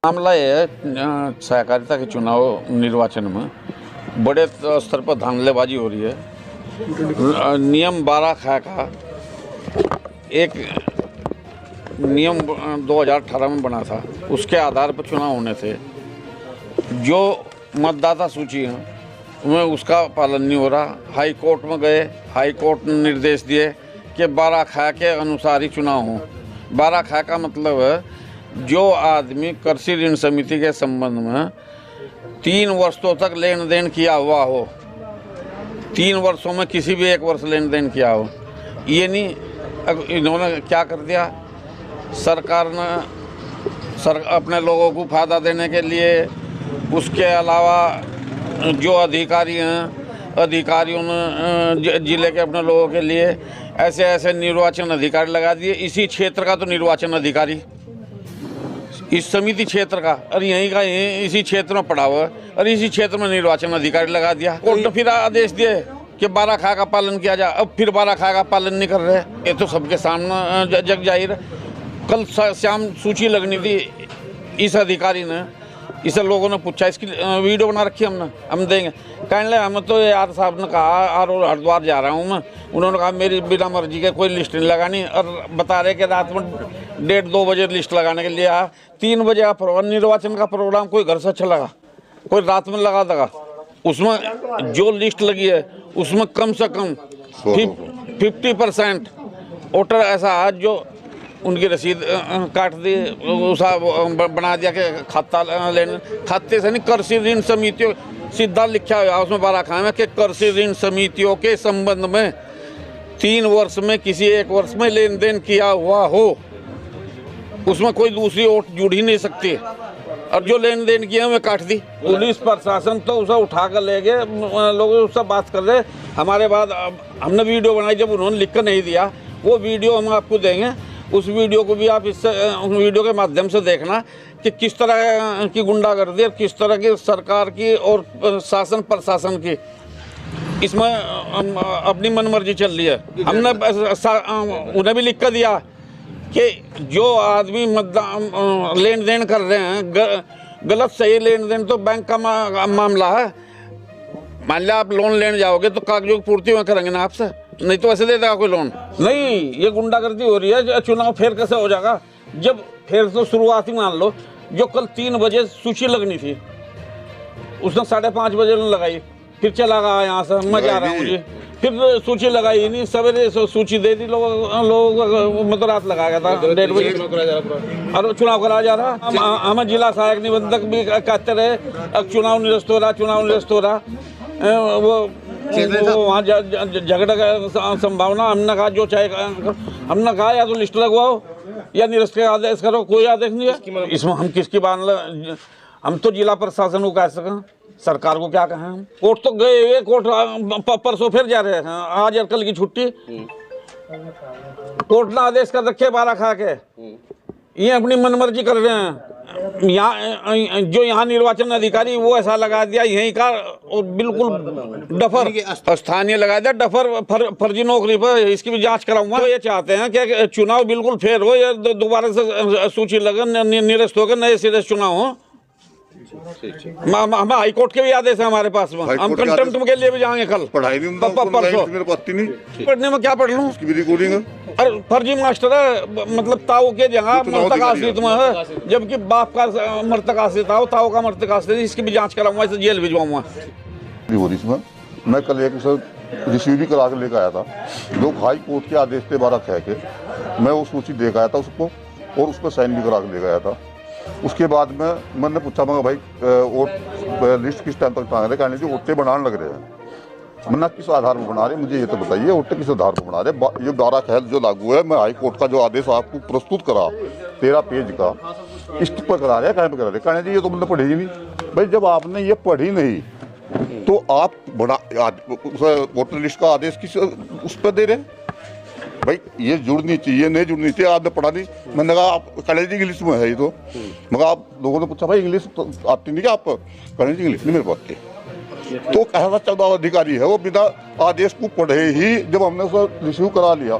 मामला ये है सहकारिता के चुनाव निर्वाचन में बड़े स्तर पर धांधलेबाजी हो रही है। नियम 12 ख का एक नियम 2018 में बना था, उसके आधार पर चुनाव होने थे। जो मतदाता सूची है उनमें उसका पालन नहीं हो रहा। हाई कोर्ट में गए, हाई कोर्ट ने निर्देश दिए कि 12 ख के अनुसार ही चुनाव हो। 12 ख का मतलब है जो आदमी कृषि ऋण समिति के संबंध में 3 वर्षों तक लेन देन किया हुआ हो, 3 वर्षों में किसी भी एक वर्ष लेन देन किया हो, ये नहीं। इन्होंने क्या कर दिया, सरकार ने अपने लोगों को फ़ायदा देने के लिए, उसके अलावा जो अधिकारी हैं, अधिकारियों ने जिले के अपने लोगों के लिए ऐसे ऐसे निर्वाचन अधिकारी लगा दिए। इसी क्षेत्र का तो निर्वाचन अधिकारी, इस समिति क्षेत्र का, और यहीं का यहीं इसी क्षेत्र में पड़ा हुआ है, और इसी क्षेत्र में निर्वाचन अधिकारी लगा दिया। कोर्ट ने फिर आदेश दिए कि 12 ख का पालन किया जाए। अब फिर 12 ख का पालन नहीं कर रहे। ये तो सबके सामने जग जाहिर है। कल शाम सूची लगनी थी, इस अधिकारी ने, इसे लोगों ने पूछा, इसकी वीडियो बना रखी हम देंगे। कहने हम तो यार साहब ने कहा हरिद्वार जा रहा हूँ मैं, उन्होंने कहा मेरी बिना मर्जी के कोई लिस्ट नहीं लगानी, और बता रहे कि रात में 1:30-2 बजे लिस्ट लगाने के लिए आया। 3 बजे आप निर्वाचन का प्रोग्राम कोई घर से अच्छा लगा, कोई रात में लगा देगा। उसमें जो लिस्ट लगी है उसमें कम से कम 50% वोटर ऐसा है जो उनकी रसीद काट दी, बना दिया कि खाता लेने, खाते से नहीं, कृषि ऋण समितियों सीधा लिखा हुआ उसमें 12 ख में कि कृषि ऋण समितियों के संबंध में 3 वर्ष में किसी एक वर्ष में लेन देन किया हुआ हो, उसमें कोई दूसरी वोट जुड़ ही नहीं सकती। और जो लेन देन किया मैं काट दी। पुलिस प्रशासन तो उसे उठा कर ले गए, लोग उससे बात कर रहे। हमारे बाद हमने वीडियो बनाई, जब उन्होंने लिख कर नहीं दिया, वो वीडियो हम आपको देंगे। उस वीडियो को भी आप इससे उस वीडियो के माध्यम से देखना कि किस तरह की गुंडागर्दी और किस तरह की सरकार की और शासन प्रशासन की इसमें अपनी मनमर्जी चल रही है। हमने उन्हें भी लिख कर दिया कि जो आदमी मतदान लेन देन कर रहे हैं, गलत सही लेन देन तो बैंक का मामला है। मान लिया आप लोन लेने जाओगे तो कागजों की पूर्ति में करेंगे ना आपसे, नहीं तो ऐसे दे देगा कोई लोन नहीं। ये गुंडागर्दी हो रही है। चुनाव फिर कैसे हो जाएगा जब फिर तो शुरुआती मान लो, जो कल 3 बजे सूची लगनी थी उसने 5:30 बजे लगाई, फिर चला गया यहाँ से, मैं जा रहा हूँ जी, फिर सूची लगाई नहीं, सवेरे सूची दे दी, लोग मतलब रात लगा गया था 1:30 बजे और चुनाव कराया जा रहा। हमें जिला सहायक निबंधक भी कहते रहे अब चुनाव निरस्त हो रहा, चुनाव निरस्त हो रहा। वो वहाँ झगड़ा का संभावना। हमने कहा जो चाहे, हमने कहा या तो लिस्ट लगवाओ या निरस्त का आदेश करो, कोई आदेश नहीं है। इसमें हम किसकी बात, हम तो जिला प्रशासन को कह सकें, सरकार को क्या कहें हम। कोर्ट तो गए, कोर्ट परसों फिर जा रहे हैं, आज और कल की छुट्टी। कोर्ट ने आदेश कर रखे 12 ख के, ये अपनी मनमर्जी कर रहे हैं। यहाँ जो यहाँ निर्वाचन अधिकारी वो ऐसा लगा दिया यहीं का, और बिल्कुल डफर स्थानीय लगा दिया, डफर फर्जी नौकरी पर। इसकी भी जांच कराऊंगा। तो ये चाहते हैं कि चुनाव बिल्कुल फेयर हो, या दोबारा से सूची लगे, निरस्त होकर नए सिरे से चुनाव हो। हम हाई कोर्ट के भी आदेश है हमारे पास में, हम कंटेम्प्ट के लिए भी जाएंगे कल। पढ़ाई नहीं पढ़ने में क्या पढ़ लूँ, और फर्जी मास्टर है, मतलब ताऊ के जगह मृतक आश्रित में है, जबकि बाप का मृतक आश्रित था, ताऊ का मृतक आश्रित। इसकी भी जांच कराऊंगा, इसे जेल भिजवाऊंगा। मैं कल एक रिसीव भी करा के लेकर आया था, जो हाई कोर्ट के आदेश थे 12 ख के, मैं वो सूची देकर आया था उसको, और उस पर साइन भी करा के लेकर आया था। उसके बाद में मैंने पूछा, मैं भाई वोट लिस्ट किस टाइम तक टांग रहे, कहने से वोटें बनाने लग रहे हैं। मैंने किस आधार पर बना रहे, मुझे ये तो बताइए, वोटें किस आधार पर बना रहे। ये 12 ख जो लागू है, मैं हाई कोर्ट का जो आदेश आपको प्रस्तुत करा 13 पेज का, इस पर करा रहे, कहीं पर करा रहे। कहने जी ये तो मैंने पढ़ी ही नहीं। भाई जब आपने ये पढ़ी नहीं तो आप बना वोटर लिस्ट का आदेश किस उस पर दे रहे। भाई ये जुड़नी चाहिए, नहीं जुड़नी चाहिए, आपने पढ़ा नहीं। मैंने कहा आप कॉलेज इंग्लिश में है ये तो, मगर आप लोगों ने पूछा भाई इंग्लिश तो आती नहीं क्या आपको, कॉलेज इंग्लिश नहीं मेरे पास की। तो ऐसा 14 अधिकारी है, वो बिना आदेश को पढ़े ही जब हमने उसको रिसीव करा लिया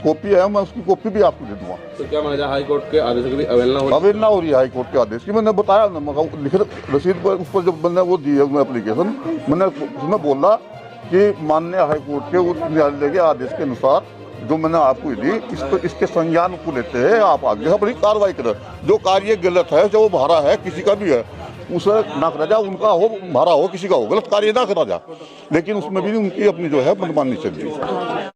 कॉपी है, मैं उसकी कॉपी भी आपको दे दूंगा। तो क्या माना जाए हाई कोर्ट के आदेश की अवहेलना हो? अवहेलना हो रही है हाई कोर्ट के आदेश की। मैंने बताया ना, लिखित रसीद पर ऊपर जब मैंने वो दी है एप्लीकेशन, मैंने उसमें बोला कि माननीय हाई कोर्ट के उच्च न्यायालय के आदेश के अनुसार जो मैंने आपको दी, इसके संज्ञान को लेते हैं, आप आगे अपनी कार्रवाई करें। जो कार्य गलत है, जो भारा है किसी का भी है, उसे ना करा जा, उनका हो भारा हो किसी का हो, गलत कार्य ना करा जा, लेकिन उसमें भी उनकी अपनी जो है मनमानी चल रही है।